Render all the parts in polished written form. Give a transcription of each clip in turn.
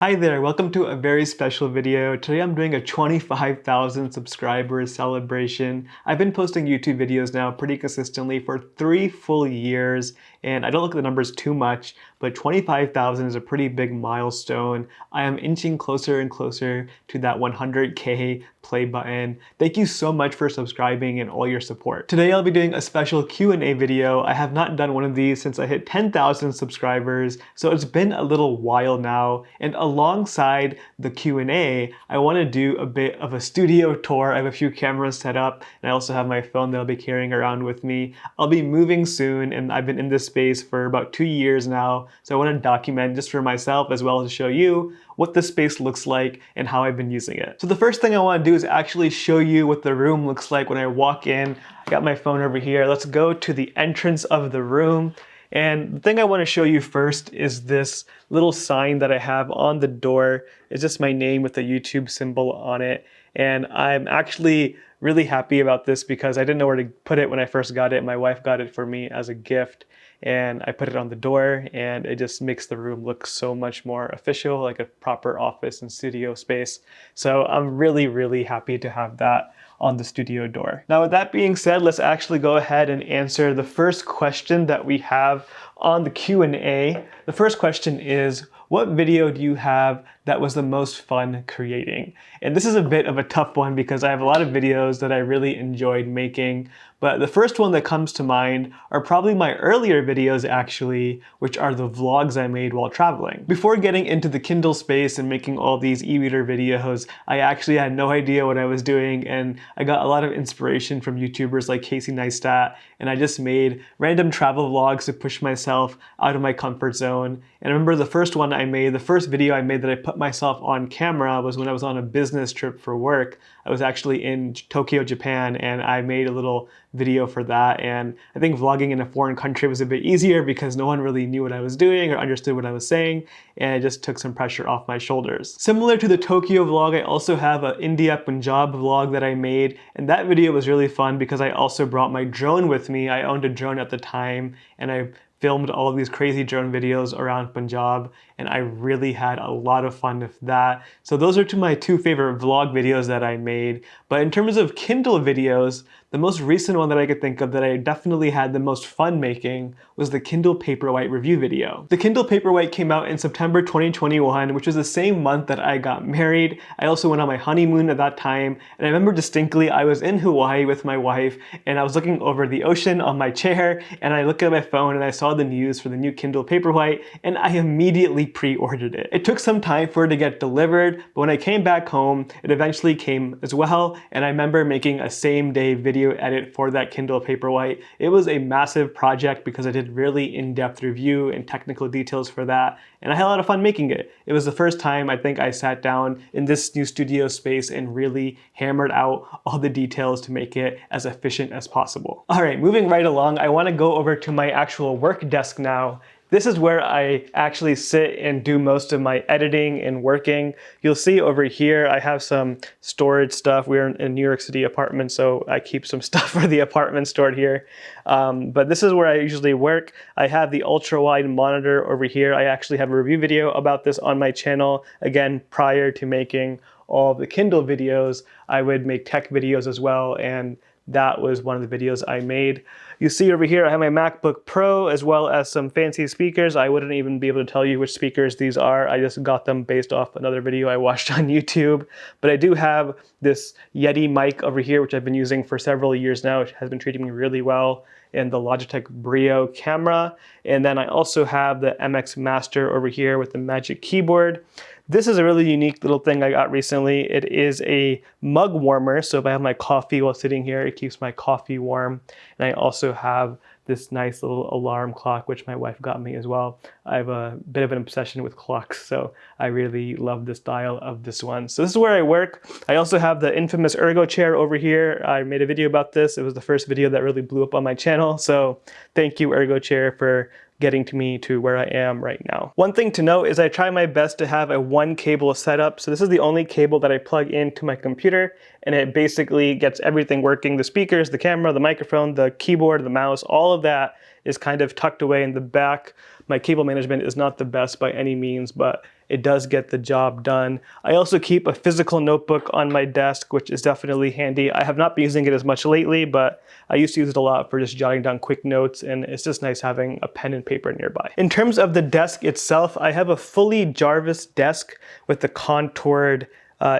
Hi there, welcome to a very special video. Today I'm doing a 25,000 subscribers celebration. I've been posting YouTube videos now pretty consistently for 3 full years, and I don't look at the numbers too much, but 25,000 is a pretty big milestone. I am inching closer and closer to that 100K play button. Thank you so much for subscribing and all your support. Today I'll be doing a special Q&A video. I have not done one of these since I hit 10,000 subscribers, so it's been a little while now, and alongside the Q&A, I want to do a bit of a studio tour. I have a few cameras set up, and I also have my phone that I'll be carrying around with me. I'll be moving soon, and I've been in this space for about 2 years now, so I want to document just for myself as well as show you what the space looks like and how I've been using it. So the first thing I want to do is actually show you what the room looks like when I walk in. I got my phone over here. Let's go to the entrance of the room. And the thing I want to show you first is this little sign that I have on the door. It's just my name with the YouTube symbol on it. And I'm actually really happy about this because I didn't know where to put it when I first got it. My wife got it for me as a gift, and I put it on the door, and it just makes the room look so much more official, like a proper office and studio space. So I'm really, really happy to have that on the studio door. Now, with that being said, let's actually go ahead and answer the first question that we have on the Q&A. The first question is, what video do you have that was the most fun creating? And this is a bit of a tough one because I have a lot of videos that I really enjoyed making, but the first one that comes to mind are probably my earlier videos actually, which are the vlogs I made while traveling. Before getting into the Kindle space and making all these e-reader videos, I actually had no idea what I was doing, and I got a lot of inspiration from YouTubers like Casey Neistat, and I just made random travel vlogs to push myself out of my comfort zone. And I remember the first one I made, the first video I made that I put myself on camera was when I was on a business trip for work. I was actually in Tokyo, Japan, and I made a little video for that. And I think vlogging in a foreign country was a bit easier because no one really knew what I was doing or understood what I was saying, and it just took some pressure off my shoulders. Similar to the Tokyo vlog, I also have an India Punjab vlog that I made, and that video was really fun because I also brought my drone with me. I owned a drone at the time, and I filmed all of these crazy drone videos around Punjab, and I really had a lot of fun with that. So those are my two favorite vlog videos that I made. But in terms of Kindle videos, the most recent one that I could think of that I definitely had the most fun making was the Kindle Paperwhite review video. The Kindle Paperwhite came out in September 2021, which was the same month that I got married. I also went on my honeymoon at that time, and I remember distinctly I was in Hawaii with my wife, and I was looking over the ocean on my chair, and I looked at my phone and I saw the news for the new Kindle Paperwhite, and I immediately pre-ordered it. It took some time for it to get delivered, but when I came back home, it eventually came as well, and I remember making a same-day video edit for that Kindle Paperwhite. It was a massive project because I did really in-depth review and technical details for that, and I had a lot of fun making it. It was the first time I think I sat down in this new studio space and really hammered out all the details to make it as efficient as possible. All right, moving right along, I want to go over to my actual work desk now. This is where I actually sit and do most of my editing and working. You'll see over here, I have some storage stuff. We're in a New York City apartment, so I keep some stuff for the apartment stored here. But this is where I usually work. I have the ultra-wide monitor over here. I actually have a review video about this on my channel. Again, prior to making all of the Kindle videos, I would make tech videos as well, and that was one of the videos I made. You see over here, I have my MacBook Pro as well as some fancy speakers. I wouldn't even be able to tell you which speakers these are. I just got them based off another video I watched on YouTube. But I do have this Yeti mic over here, which I've been using for several years now, which has been treating me really well, and the Logitech Brio camera. And then I also have the MX Master over here with the Magic Keyboard. This is a really unique little thing I got recently. It is a mug warmer, so if I have my coffee while sitting here, it keeps my coffee warm. And I also have this nice little alarm clock, which my wife got me as well. I have a bit of an obsession with clocks, so I really love the style of this one. So this is where I work. I also have the infamous ergo chair over here. I made a video about this. It was the first video that really blew up on my channel, so thank you, ergo chair, for getting to me to where I am right now. One thing to note is I try my best to have a one cable setup. So this is the only cable that I plug into my computer, and it basically gets everything working. The speakers, the camera, the microphone, the keyboard, the mouse, all of that is kind of tucked away in the back. My cable management is not the best by any means, but it does get the job done. I also keep a physical notebook on my desk, which is definitely handy. I have not been using it as much lately, but I used to use it a lot for just jotting down quick notes, and it's just nice having a pen and paper nearby. In terms of the desk itself, I have a fully Jarvis desk with the contoured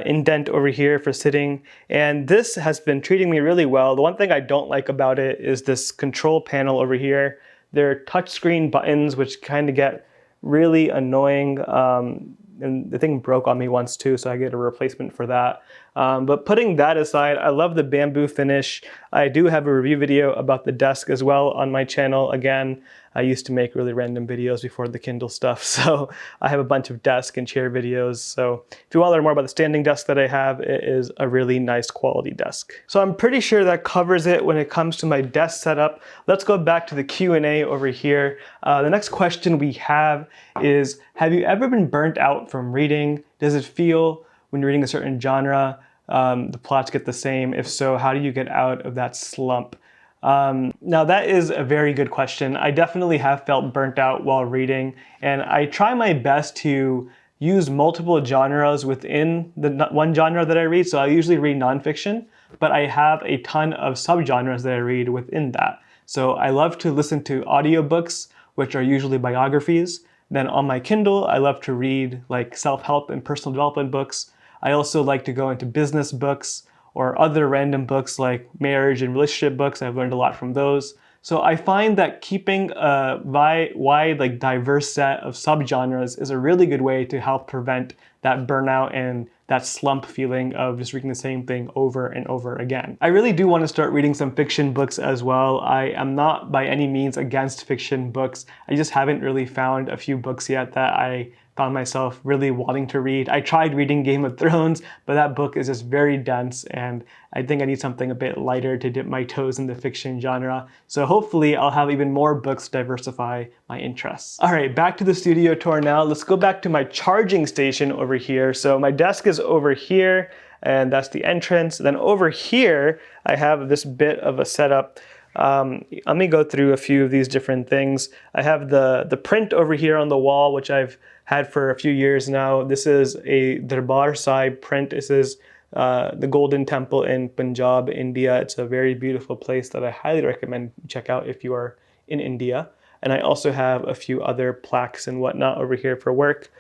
indent over here for sitting, and this has been treating me really well. The one thing I don't like about it is this control panel over here. They're touchscreen buttons, which kind of get really annoying. And the thing broke on me once too, so I get a replacement for that. But putting that aside, I love the bamboo finish. I do have a review video about the desk as well on my channel. Again, I used to make really random videos before the Kindle stuff, so I have a bunch of desk and chair videos. So if you want to learn more about the standing desk that I have, it is a really nice quality desk. So I'm pretty sure that covers it when it comes to my desk setup. Let's go back to the Q&A over here. The next question we have is, have you ever been burnt out from reading? Does it feel when you're reading a certain genre, the plots get the same? If so, how do you get out of that slump? Now that is a very good question. I definitely have felt burnt out while reading, and I try my best to use multiple genres within the one genre that I read. So I usually read nonfiction, but I have a ton of subgenres that I read within that. So I love to listen to audiobooks, which are usually biographies. Then on my Kindle, I love to read like self-help and personal development books. I also like to go into business books or other random books like marriage and relationship books. I've learned a lot from those. So I find that keeping a wide, like diverse set of subgenres is a really good way to help prevent that burnout and that slump feeling of just reading the same thing over and over again. I really do want to start reading some fiction books as well. I am not by any means against fiction books. I just haven't really found a few books yet that I found myself really wanting to read. I tried reading Game of Thrones, but that book is just very dense, and I think I need something a bit lighter to dip my toes in the fiction genre. So hopefully I'll have even more books to diversify my interests. All right, back to the studio tour now. Let's go back to my charging station over here. So my desk is over here, and that's the entrance. Then over here, I have this bit of a setup. Let me go through a few of these different things. I have the print over here on the wall, which I've had for a few years now. This is a Darbar Sahib print. This is the Golden Temple in Punjab, India. It's a very beautiful place that I highly recommend you check out if you are in India. And I also have a few other plaques and whatnot over here for work.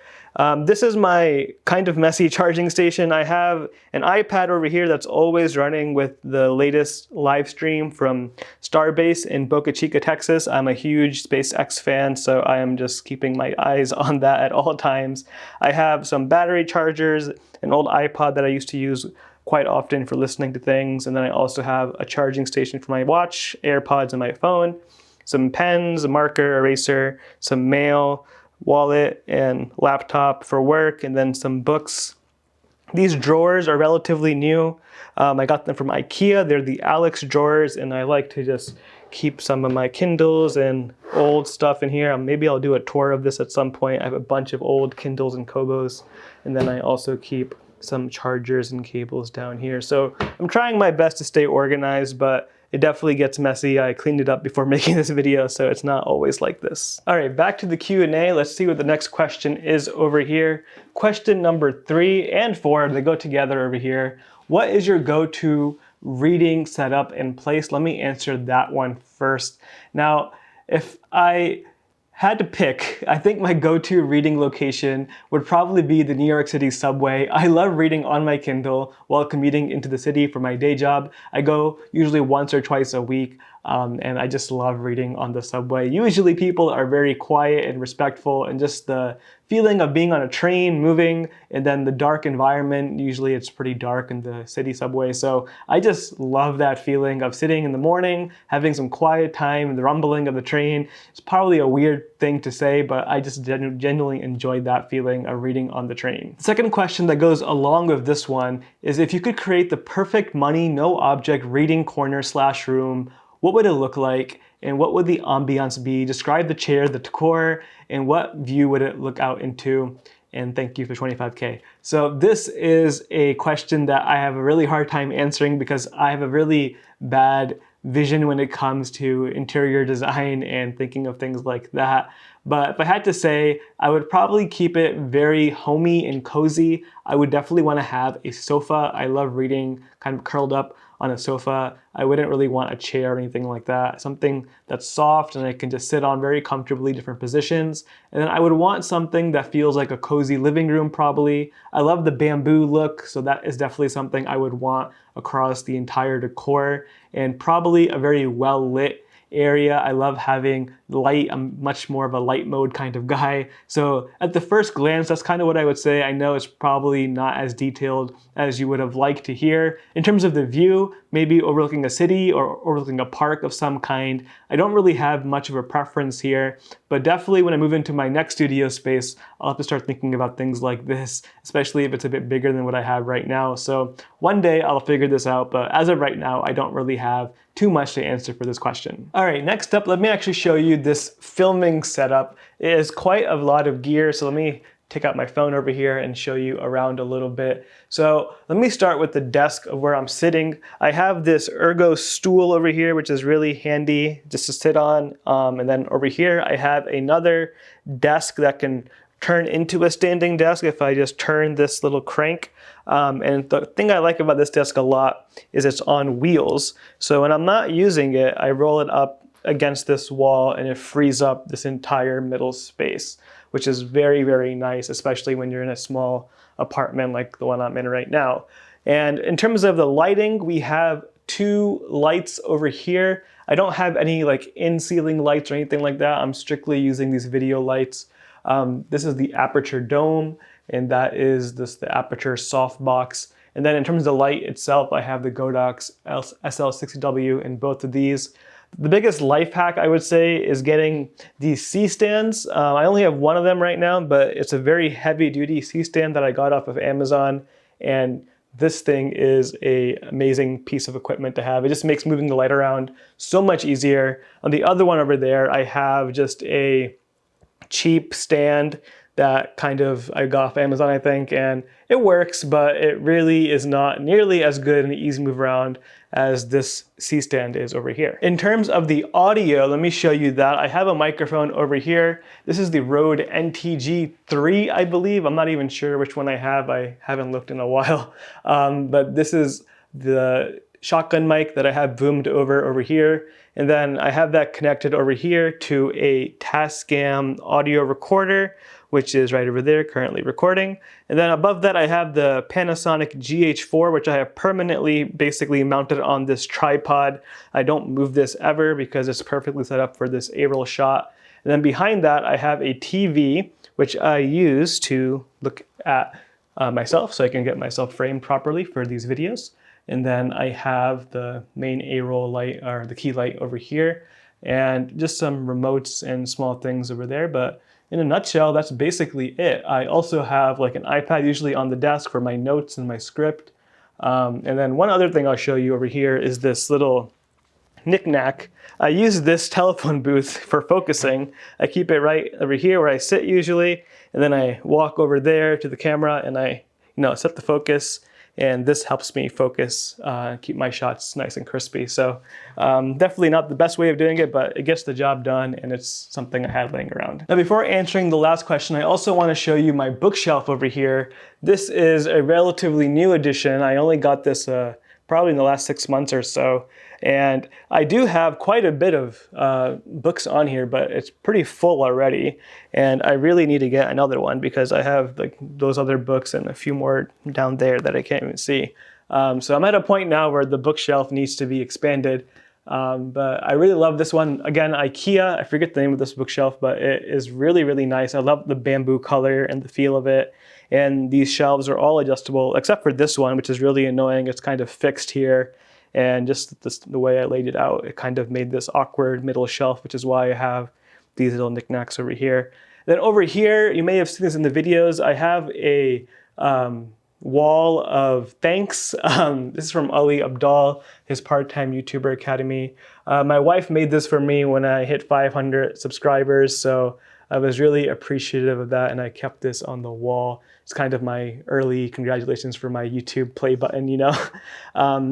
This is my kind of messy charging station. I have an iPad over here that's always running with the latest live stream from Starbase in Boca Chica, Texas. I'm a huge SpaceX fan, so I am just keeping my eyes on that at all times. I have some battery chargers, an old iPod that I used to use quite often for listening to things, and then I also have a charging station for my watch, AirPods, and my phone, some pens, a marker, eraser, some mail, wallet, and laptop for work, and then some books. These drawers are relatively new. I got them from IKEA. They're the Alex drawers, and I like to just keep some of my Kindles and old stuff in here. Maybe I'll do a tour of this at some point. I have a bunch of old Kindles and Kobos, and then I also keep some chargers and cables down here. So I'm trying my best to stay organized, but it definitely gets messy. I cleaned it up before making this video, so it's not always like this. All right, back to the Q&A. Let's see what the next question is over here. Question number 3 and 4, they go together over here. What is your go-to reading setup and place? Let me answer that one first. Now, if I had to pick, I think my go-to reading location would probably be the New York City subway. I love reading on my Kindle while commuting into the city for my day job. I go usually once or twice a week, and I just love reading on the subway. Usually people are very quiet and respectful, and just the feeling of being on a train moving, and then the dark environment. Usually it's pretty dark in the city subway, so I just love that feeling of sitting in the morning, having some quiet time, and the rumbling of the train. It's probably a weird thing to say, but I just genuinely enjoyed that feeling of reading on the train. The second question that goes along with this one is, if you could create the perfect money, no object reading corner / room, what would it look like? And what would the ambiance be? Describe the chair, the decor, and what view would it look out into? And thank you for 25K. So this is a question that I have a really hard time answering because I have a really bad vision when it comes to interior design and thinking of things like that. But if I had to say, I would probably keep it very homey and cozy. I would definitely want to have a sofa. I love reading kind of curled up on a sofa. I wouldn't really want a chair or anything like that. Something that's soft and I can just sit on very comfortably, different positions. And then I would want something that feels like a cozy living room probably. I love the bamboo look, so that is definitely something I would want across the entire decor. And probably a very well lit area. I love having light. I'm much more of a light mode kind of guy. So at the first glance, that's kind of what I would say. I know it's probably not as detailed as you would have liked to hear. In terms of the view, maybe overlooking a city or overlooking a park of some kind. I don't really have much of a preference here, but definitely when I move into my next studio space, I'll have to start thinking about things like this, especially if it's a bit bigger than what I have right now. So one day I'll figure this out, but as of right now, I don't really have too much to answer for this question. All right, next up, let me actually show you this filming setup. It is quite a lot of gear, so let me take out my phone over here and show you around a little bit. So let me start with the desk of where I'm sitting. I have this ergo stool over here, which is really handy just to sit on. And then over here, I have another desk that can turn into a standing desk if I just turn this little crank. And the thing I like about this desk a lot is it's on wheels. So when I'm not using it, I roll it up against this wall and it frees up this entire middle space, which is very, very nice, especially when you're in a small apartment like the one I'm in right now. And in terms of the lighting, we have two lights over here. I don't have any like in-ceiling lights or anything like that. I'm strictly using these video lights. This is the aperture dome, and that is the aperture softbox. And then in terms of the light itself, I have the Godox SL60W in both of these. The biggest life hack I would say is getting these C-stands. I only have one of them right now, but it's a very heavy duty C-stand that I got off of Amazon. And this thing is an amazing piece of equipment to have. It just makes moving the light around so much easier. On the other one over there, I have just a cheap stand that I got off Amazon, I think, and it works, but it really is not nearly as good and easy to move around as this C-stand is over here. In terms of the audio, let me show you that. I have a microphone over here. This is the Rode NTG3, I believe. I'm not even sure which one I have. I haven't looked in a while. But this is the shotgun mic that I have boomed over here. And then I have that connected over here to a Tascam audio recorder, which is right over there, currently recording. And then above that, I have the Panasonic GH4, which I have permanently basically mounted on this tripod. I don't move this ever because it's perfectly set up for this A-roll shot. And then behind that, I have a TV, which I use to look at myself so I can get myself framed properly for these videos. And then I have the main A-roll light, or the key light over here, and just some remotes and small things over there. But in a nutshell, that's basically it. I also have like an iPad usually on the desk for my notes and my script. And then one other thing I'll show you over here is this little knick-knack. I use this telephone booth for focusing. I keep it right over here where I sit usually, and then I walk over there to the camera and I set the focus. And this helps me focus, keep my shots nice and crispy. So definitely not the best way of doing it, but it gets the job done and it's something I had laying around. Now, before answering the last question, I also want to show you my bookshelf over here. This is a relatively new addition. I only got this probably in the last 6 months or so. And I do have quite a bit of books on here, but it's pretty full already. And I really need to get another one because I have like those other books and a few more down there that I can't even see. So I'm at a point now where the bookshelf needs to be expanded. But I really love this one. Again, IKEA, I forget the name of this bookshelf, but it is really, really nice. I love the bamboo color and the feel of it. And these shelves are all adjustable, except for this one, which is really annoying. It's kind of fixed here. And just the way I laid it out, it kind of made this awkward middle shelf, which is why I have these little knickknacks over here. Then over here, you may have seen this in the videos, I have a wall of thanks. This is from Ali Abdal, his part-time YouTuber academy. My wife made this for me when I hit 500 subscribers, so I was really appreciative of that, and I kept this on the wall. It's kind of my early congratulations for my YouTube play button, you know.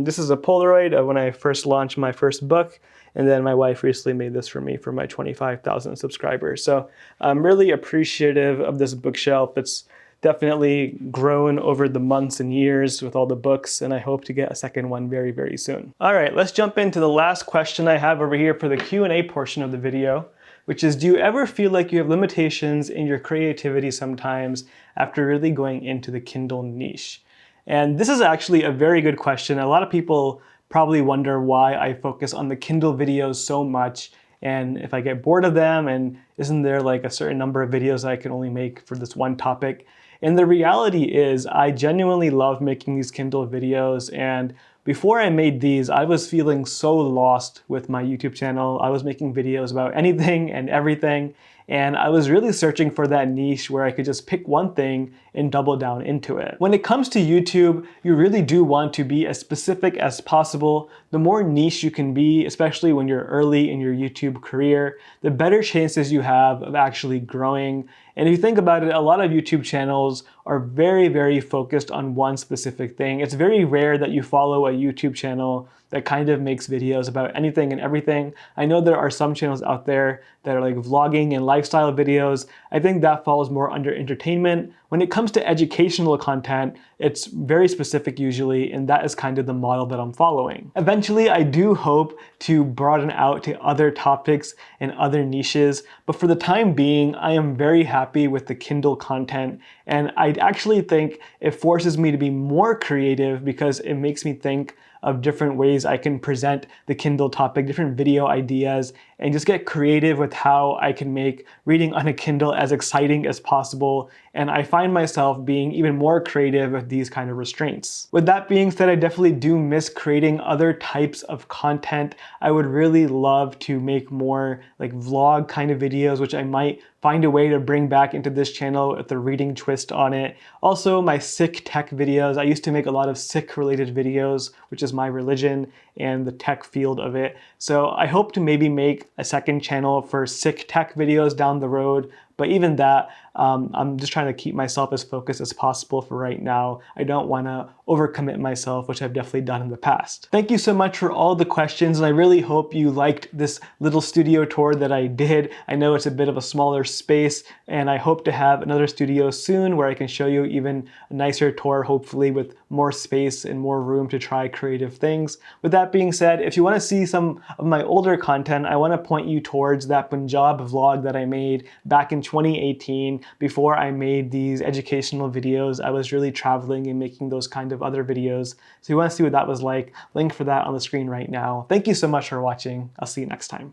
This is a Polaroid of when I first launched my first book, and then my wife recently made this for me for my 25,000 subscribers. So I'm really appreciative of this bookshelf. It's definitely grown over the months and years with all the books, and I hope to get a second one very, very soon. All right, let's jump into the last question I have over here for the Q&A portion of the video, which is, do you ever feel like you have limitations in your creativity sometimes after really going into the Kindle niche? And this is actually a very good question. A lot of people probably wonder why I focus on the Kindle videos so much, and if I get bored of them, and isn't there like a certain number of videos I can only make for this one topic? And the reality is I genuinely love making these Kindle videos, and before I made these, I was feeling so lost with my YouTube channel. I was making videos about anything and everything, and I was really searching for that niche where I could just pick one thing and double down into it. When it comes to YouTube, you really do want to be as specific as possible. The more niche you can be, especially when you're early in your YouTube career, the better chances you have of actually growing. And if you think about it, a lot of YouTube channels are very, very focused on one specific thing. It's very rare that you follow a YouTube channel that kind of makes videos about anything and everything. I know there are some channels out there that are like vlogging and lifestyle videos. I think that falls more under entertainment. When it comes to educational content, it's very specific usually, and that is kind of the model that I'm following. Eventually, I do hope to broaden out to other topics and other niches, but for the time being, I am very happy with the Kindle content, and I actually think it forces me to be more creative because it makes me think of different ways I can present the Kindle topic, different video ideas, and just get creative with how I can make reading on a Kindle as exciting as possible. And I find myself being even more creative with these kind of restraints. With that being said, I definitely do miss creating other types of content. I would really love to make more like vlog kind of videos, which I might find a way to bring back into this channel with a reading twist on it. Also, my Sikh tech videos. I used to make a lot of Sikh related videos, which is my religion and the tech field of it. So I hope to maybe make a second channel for Sikh tech videos down the road. But even that, I'm just trying to keep myself as focused as possible for right now. I don't want to overcommit myself, which I've definitely done in the past. Thank you so much for all the questions, and I really hope you liked this little studio tour that I did. I know it's a bit of a smaller space, and I hope to have another studio soon where I can show you even a nicer tour, hopefully with more space and more room to try creative things. With that being said, if you want to see some of my older content, I want to point you towards that Punjab vlog that I made back in 2018. Before I made these educational videos, I was really traveling and making those kind of other videos. So if you want to see what that was like, link for that on the screen right now. Thank you so much for watching. I'll see you next time.